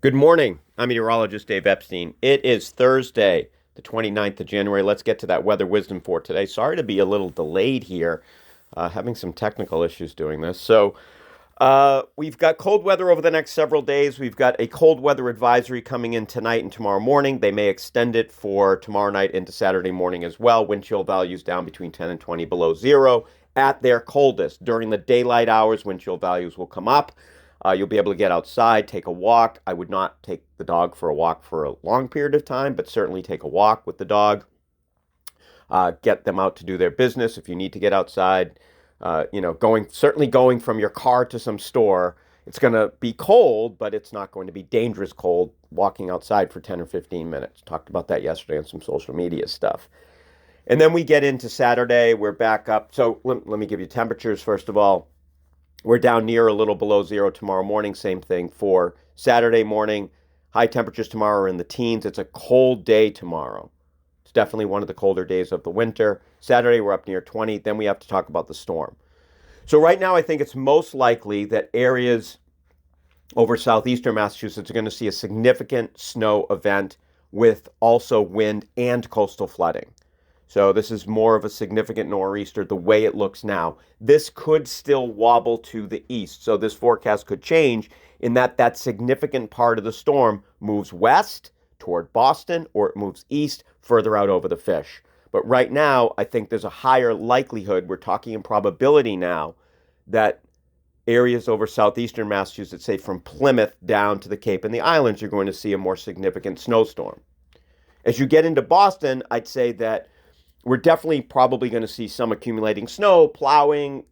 Good morning. I'm meteorologist Dave Epstein. It is Thursday, the 29th of January. Let's get to that weather wisdom for today. Sorry to be a little delayed here, having some technical issues doing this. We've got cold weather over the next several days. We've got a cold weather advisory coming in tonight and tomorrow morning. They may extend it for tomorrow night into Saturday morning as well. Wind chill values down between 10 and 20 below zero at their coldest. During the daylight hours, wind chill values will come up. You'll be able to get outside, take a walk. I would not take the dog for a walk for a long period of time, but certainly take a walk with the dog. Get them out to do their business if you need to get outside. Going from your car to some store. It's going to be cold, but it's not going to be dangerous cold walking outside for 10 or 15 minutes. Talked about that yesterday on some social media stuff. And then we get into Saturday. We're back up. So let me give you temperatures first of all. We're down near a little below zero tomorrow morning. Same thing for Saturday morning. High temperatures tomorrow are in the teens. It's a cold day tomorrow. It's definitely one of the colder days of the winter. Saturday, we're up near 20. Then we have to talk about the storm. So right now, I think it's most likely that areas over southeastern Massachusetts are going to see a significant snow event with also wind and coastal flooding. So this is more of a significant nor'easter the way it looks now. This could still wobble to the east. So this forecast could change in that significant part of the storm moves west toward Boston or it moves east further out over the fish. But right now, I think there's a higher likelihood, we're talking in probability now, that areas over southeastern Massachusetts, say from Plymouth down to the Cape and the Islands, you're going to see a more significant snowstorm. As you get into Boston, I'd say that we're definitely probably going to see some accumulating snow. Plowing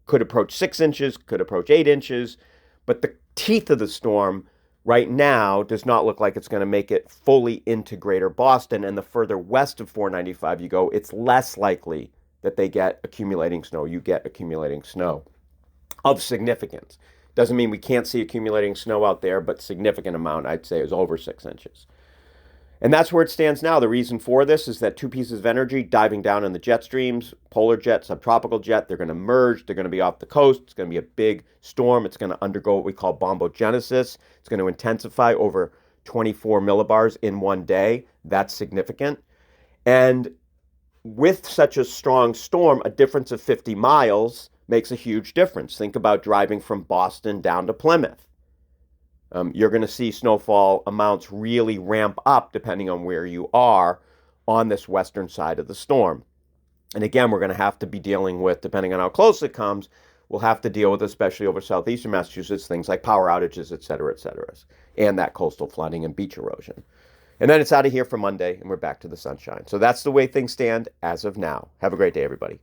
could approach 6 inches, could approach 8 inches, but the teeth of the storm right now does not look like it's going to make it fully into greater Boston. And the further west of 495 you go, it's less likely that they get accumulating snow. You get accumulating snow of significance. Doesn't mean we can't see accumulating snow out there, but significant amount, I'd say, is over 6 inches. And that's where it stands now. The reason for this is that two pieces of energy diving down in the jet streams, polar jet, subtropical jet, they're going to merge. They're going to be off the coast. It's going to be a big storm. It's going to undergo what we call bombogenesis. It's going to intensify over 24 millibars in one day. That's significant. And with such a strong storm, a difference of 50 miles makes a huge difference. Think about driving from Boston down to Plymouth. You're going to see snowfall amounts really ramp up depending on where you are on this western side of the storm. And again, we're going to have to be dealing with, depending on how close it comes, we'll have to deal with, especially over southeastern Massachusetts, things like power outages, et cetera, and that coastal flooding and beach erosion. And then it's out of here for Monday, and we're back to the sunshine. So that's the way things stand as of now. Have a great day, everybody.